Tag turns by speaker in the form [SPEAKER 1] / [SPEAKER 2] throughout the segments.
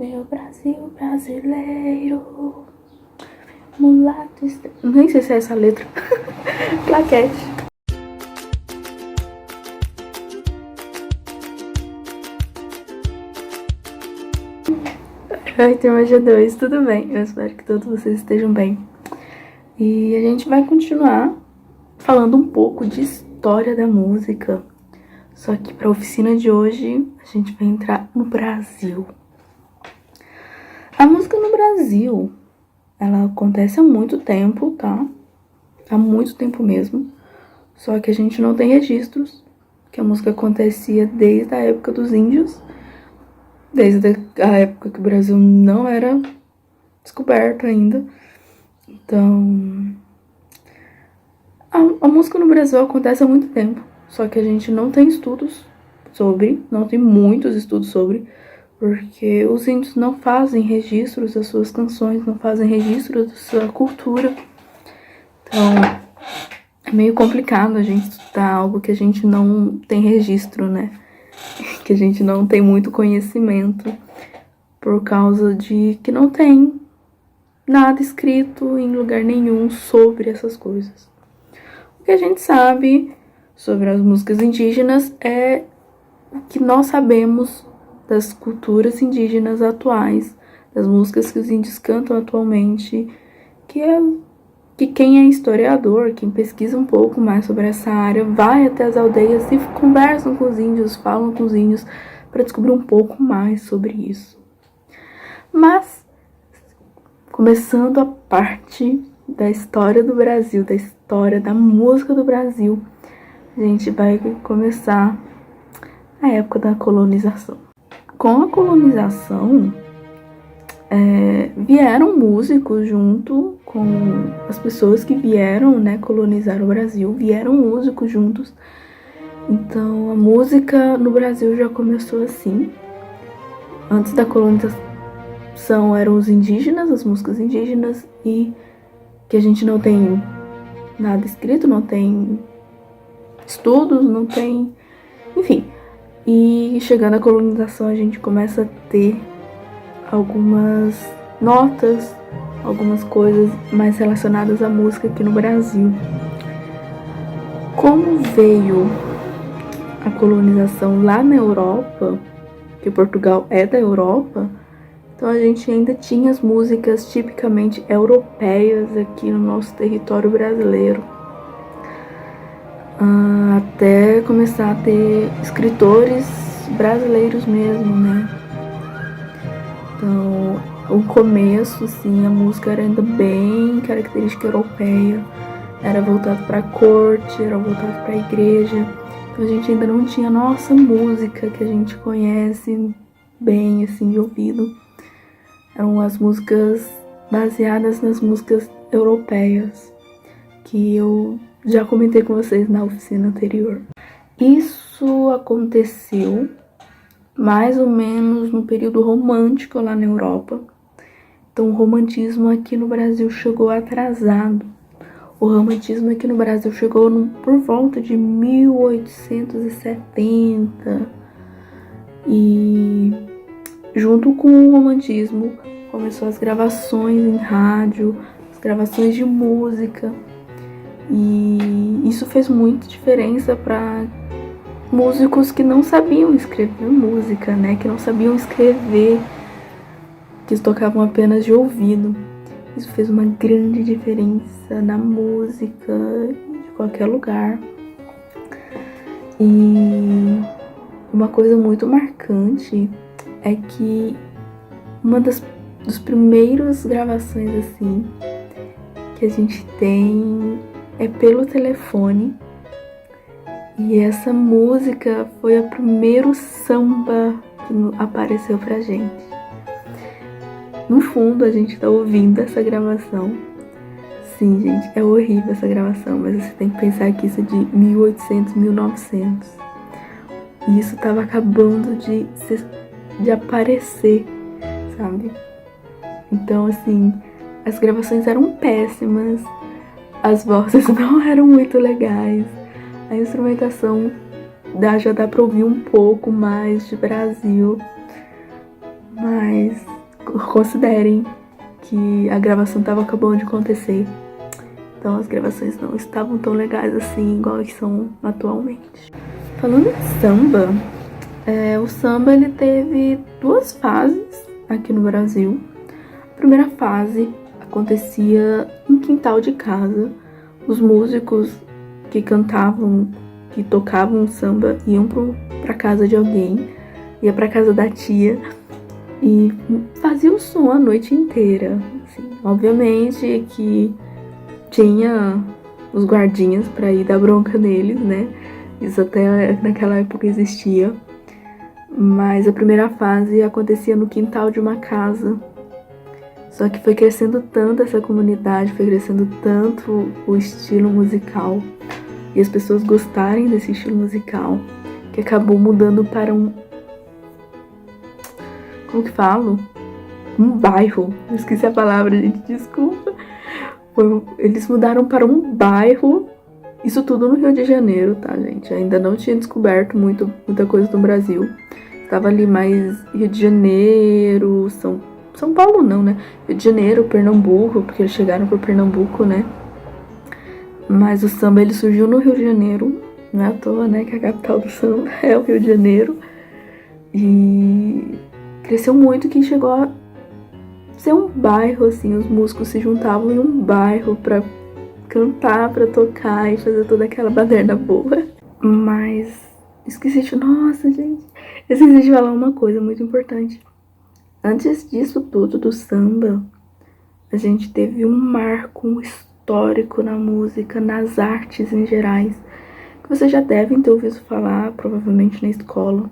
[SPEAKER 1] Meu Brasil brasileiro, mulato... Nem sei se é essa letra. Claquete. Oi, turma G2, tudo bem? Eu espero que todos vocês estejam bem. E a gente vai continuar falando um pouco de história da música. Só que para a oficina de hoje, a gente vai entrar no Brasil. A música no Brasil, ela acontece há muito tempo, tá? Há muito tempo mesmo. Só que a gente não tem registros, que a música acontecia desde a época dos índios, desde a época que o Brasil não era descoberto ainda. Então, a música no Brasil acontece há muito tempo, só que a gente não tem estudos sobre, não tem muitos estudos sobre, porque os índios não fazem registros das suas canções, não fazem registros da sua cultura. Então, é meio complicado a gente estudar algo que a gente não tem registro, né? Que a gente não tem muito conhecimento, por causa de que não tem nada escrito em lugar nenhum sobre essas coisas. O que a gente sabe sobre as músicas indígenas é o que nós sabemos das culturas indígenas atuais, das músicas que os índios cantam atualmente, que quem é historiador, quem pesquisa um pouco mais sobre essa área, vai até as aldeias e conversam com os índios, falam com os índios para descobrir um pouco mais sobre isso. Mas, começando a parte da história do Brasil, da história da música do Brasil, a gente vai começar a época da colonização. Com a colonização, vieram músicos junto com as pessoas que vieram, né, colonizar o Brasil, vieram músicos juntos. Então, a música no Brasil já começou assim. Antes da colonização eram os indígenas, as músicas indígenas, e que a gente não tem nada escrito, não tem estudos, não tem... Enfim, e chegando à colonização a gente começa a ter algumas notas, algumas coisas mais relacionadas à música aqui no Brasil. Como veio a colonização lá na Europa, que Portugal é da Europa, então a gente ainda tinha as músicas tipicamente europeias aqui no nosso território brasileiro. Até começar a ter escritores brasileiros mesmo, né? Então, o começo, sim, a música era ainda bem característica europeia. Era voltado para a corte, era voltado para a igreja. Então a gente ainda não tinha a nossa música que a gente conhece bem, assim, de ouvido. Eram as músicas baseadas nas músicas europeias, que eu já comentei com vocês na oficina anterior. Isso aconteceu mais ou menos no período romântico lá na Europa. Então o romantismo aqui no Brasil chegou atrasado. O romantismo aqui no Brasil chegou por volta de 1870. E junto com o romantismo começou as gravações em rádio, as gravações de música. E isso fez muita diferença para músicos que não sabiam escrever música, né? Que não sabiam escrever, que tocavam apenas de ouvido. Isso fez uma grande diferença na música, de qualquer lugar. E uma coisa muito marcante é que uma das primeiras gravações assim que a gente tem é pelo telefone. E essa música foi o primeiro samba que apareceu pra gente. No fundo, a gente tá ouvindo essa gravação. Sim, gente, é horrível essa gravação, mas você tem que pensar que isso é de 1800, 1900. E isso tava acabando de aparecer, sabe? Então, assim, as gravações eram péssimas, as vozes não eram muito legais, a instrumentação já dá pra ouvir um pouco mais de Brasil, mas considerem que a gravação estava acabando de acontecer. Então as gravações não estavam tão legais assim, igual que são atualmente. Falando em samba, o samba ele teve 2 fases aqui no Brasil. A primeira fase acontecia em quintal de casa. Os músicos que cantavam, que tocavam samba, iam pra casa de alguém, ia pra casa da tia e fazia o som a noite inteira. Assim, obviamente que tinha os guardinhas pra ir dar bronca neles, né? Isso até naquela época existia. Mas a primeira fase acontecia no quintal de uma casa. Só que foi crescendo tanto essa comunidade, foi crescendo tanto o estilo musical e as pessoas gostarem desse estilo musical, que acabou mudando para um... Como que falo? Um bairro. Eu esqueci a palavra, gente, desculpa. Eles mudaram para um bairro. Isso tudo no Rio de Janeiro, tá, gente? Ainda não tinha descoberto muita coisa no Brasil. Estava ali mais Rio de Janeiro, São Paulo não, né? Rio de Janeiro, Pernambuco, porque eles chegaram por Pernambuco, né? Mas o samba, ele surgiu no Rio de Janeiro. Não é à toa, né? Que a capital do samba é o Rio de Janeiro. E cresceu muito, que chegou a ser um bairro, assim. Os músicos se juntavam em um bairro pra cantar, pra tocar e fazer toda aquela baderna boa. Mas esqueci de... Nossa, gente. Esqueci de falar uma coisa muito importante. Antes disso tudo, do samba, a gente teve um marco histórico na música, nas artes em gerais, que vocês já devem ter ouvido falar, provavelmente na escola,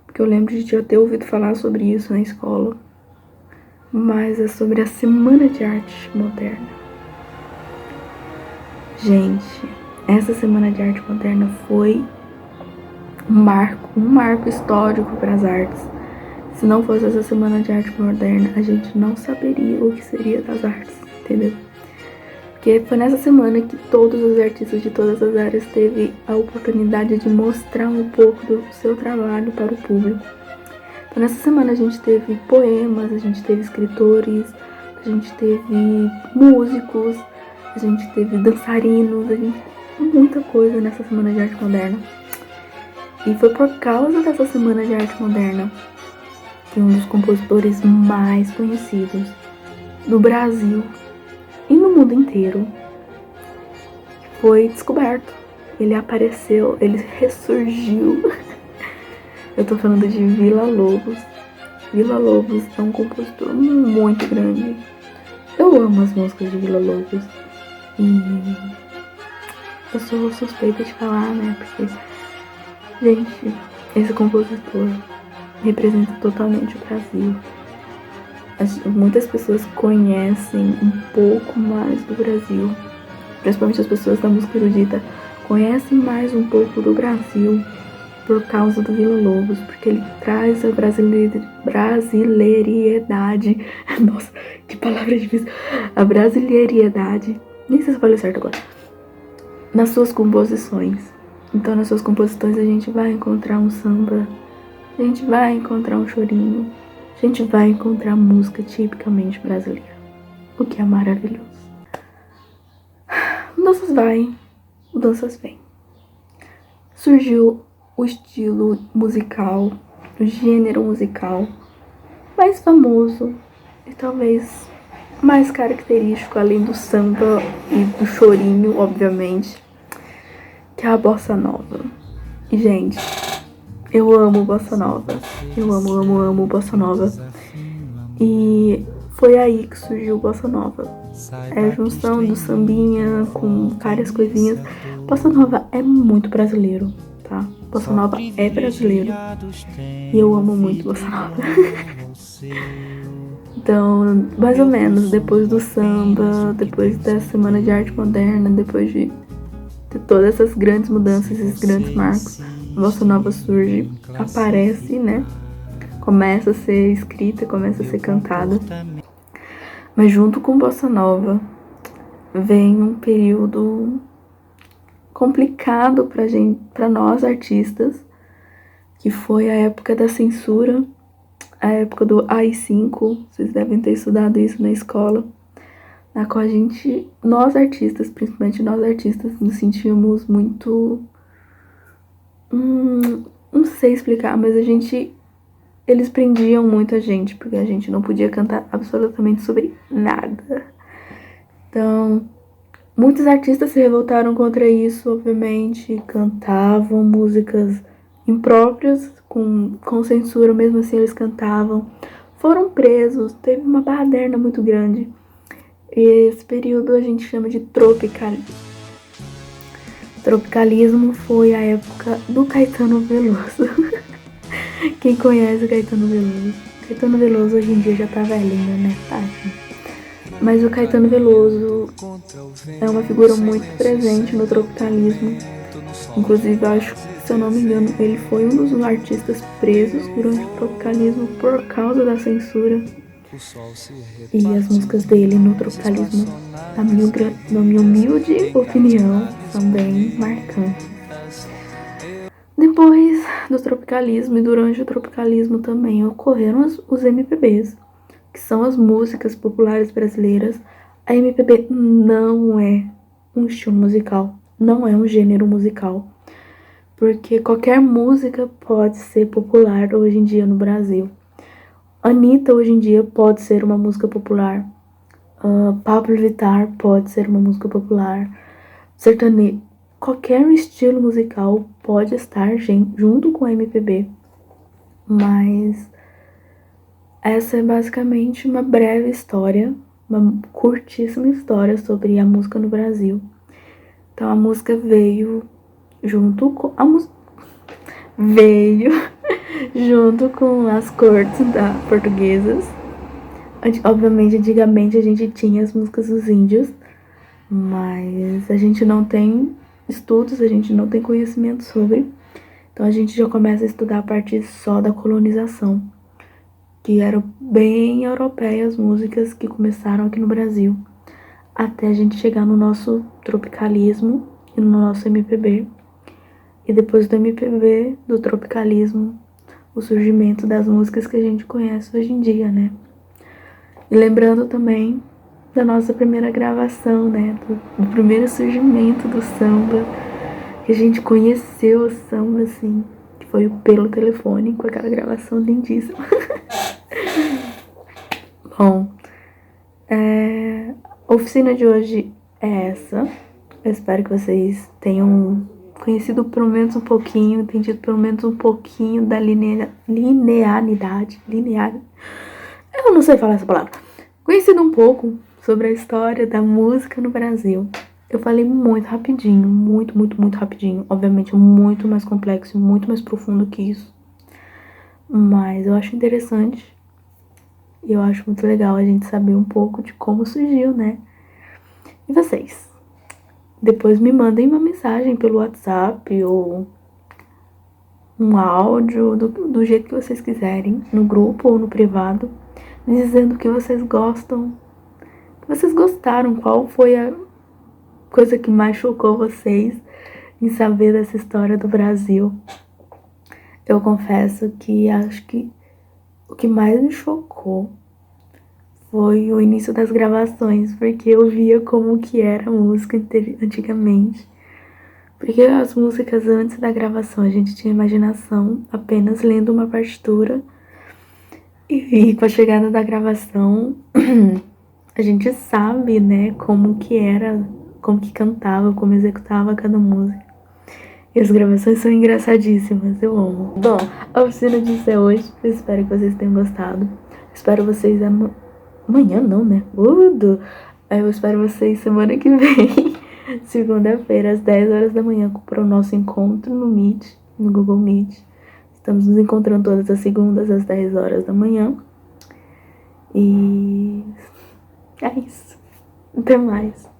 [SPEAKER 1] porque eu lembro de já ter ouvido falar sobre isso na escola, mas é sobre a Semana de Arte Moderna. Gente, essa Semana de Arte Moderna foi um marco histórico para as artes. Se não fosse essa Semana de Arte Moderna, a gente não saberia o que seria das artes, entendeu? Porque foi nessa semana que todos os artistas de todas as áreas teve a oportunidade de mostrar um pouco do seu trabalho para o público. Então nessa semana a gente teve poemas, a gente teve escritores, a gente teve músicos, a gente teve dançarinos, a gente teve muita coisa nessa Semana de Arte Moderna. E foi por causa dessa Semana de Arte Moderna que um dos compositores mais conhecidos no Brasil e no mundo inteiro foi descoberto. Ele apareceu, ele ressurgiu. Eu tô falando de Villa-Lobos. Villa-Lobos é um compositor muito grande. Eu amo as músicas de Villa-Lobos. E eu sou suspeita de falar, né? Porque, gente, esse compositor representa totalmente o Brasil. Muitas pessoas conhecem um pouco mais do Brasil, principalmente as pessoas da música erudita, conhecem mais um pouco do Brasil por causa do Villa-Lobos, porque ele traz a brasileiridade. Nossa, que palavra difícil. A brasileiridade, nem sei se eu falei certo agora, nas suas composições. Então nas suas composições a gente vai encontrar um samba, a gente vai encontrar um chorinho, a gente vai encontrar música tipicamente brasileira, o que é maravilhoso. Mudanças vai, mudanças vêm. Surgiu o estilo musical, o gênero musical mais famoso e talvez mais característico, além do samba e do chorinho, obviamente, que é a bossa nova. E, gente, eu amo bossa nova. Eu amo bossa nova. E foi aí que surgiu bossa nova. É a junção do sambinha com várias coisinhas. Bossa nova é muito brasileiro, tá? Bossa nova é brasileiro. E eu amo muito bossa nova. Então, mais ou menos, depois do samba, depois da Semana de Arte Moderna, depois de todas essas grandes mudanças, esses grandes marcos, a bossa nova surge, aparece, né? Começa a ser escrita, começa a ser cantada. Mas junto com bossa nova vem um período complicado pra nós artistas, que foi a época da censura, a época do AI-5, vocês devem ter estudado isso na escola, na qual nós artistas, principalmente nós artistas, nos sentíamos muito... não sei explicar, mas eles prendiam muito a gente, porque a gente não podia cantar absolutamente sobre nada. Então, muitos artistas se revoltaram contra isso, obviamente, cantavam músicas impróprias, com censura, mesmo assim eles cantavam. Foram presos, teve uma baderna muito grande. E esse período a gente chama de tropicalismo. Tropicalismo foi a época do Caetano Veloso. Quem conhece o Caetano Veloso? Caetano Veloso hoje em dia já tá velhinho, né? Tadinho. Mas o Caetano Veloso é uma figura muito presente no tropicalismo. Inclusive, acho, se eu não me engano, ele foi um dos artistas presos durante o tropicalismo por causa da censura. E as músicas dele no tropicalismo, na minha humilde opinião, são bem marcantes. Depois do tropicalismo e durante o tropicalismo também ocorreram os MPBs, que são as músicas populares brasileiras. A MPB não é um estilo musical, não é um gênero musical, porque qualquer música pode ser popular hoje em dia no Brasil. Anitta hoje em dia pode ser uma música popular, Pablo Vittar pode ser uma música popular, sertanejo, qualquer estilo musical pode estar junto com a MPB, mas essa é basicamente uma breve história, uma curtíssima história sobre a música no Brasil. Então a música veio junto com junto com as cortes portuguesas. Obviamente, antigamente a gente tinha as músicas dos índios, mas a gente não tem estudos, a gente não tem conhecimento sobre. Então a gente já começa a estudar a partir só da colonização, que eram bem europeias as músicas que começaram aqui no Brasil, até a gente chegar no nosso tropicalismo e no nosso MPB. E depois do MPB, do tropicalismo, o surgimento das músicas que a gente conhece hoje em dia, né? E lembrando também da nossa primeira gravação, né? Do primeiro surgimento do samba, que a gente conheceu o samba, assim, que foi pelo telefone, com aquela gravação lindíssima. Bom, a oficina de hoje é essa. Eu espero que vocês tenham conhecido pelo menos um pouquinho, entendido pelo menos um pouquinho da linearidade. Eu não sei falar essa palavra. Conhecido um pouco sobre a história da música no Brasil. Eu falei muito rapidinho, muito rapidinho. Obviamente muito mais complexo, muito mais profundo que isso. Mas eu acho interessante. E eu acho muito legal a gente saber um pouco de como surgiu, né? E vocês? Depois me mandem uma mensagem pelo WhatsApp ou um áudio, do jeito que vocês quiserem, no grupo ou no privado, me dizendo que vocês gostam, que vocês gostaram, qual foi a coisa que mais chocou vocês em saber dessa história do Brasil. Eu confesso que acho que o que mais me chocou foi o início das gravações, porque eu via como que era a música antigamente. Porque as músicas antes da gravação a gente tinha imaginação, apenas lendo uma partitura. E com a chegada da gravação, a gente sabe, né, como que era, como que cantava, como executava cada música. E as gravações são engraçadíssimas, eu amo. Bom, a oficina disso é hoje, eu espero que vocês tenham gostado. Espero vocês amanhã não, né? Eu espero vocês semana que vem, segunda-feira, às 10 horas da manhã, para o nosso encontro no Meet, no Google Meet. Estamos nos encontrando todas as segundas, às 10 horas da manhã. E é isso. Até mais.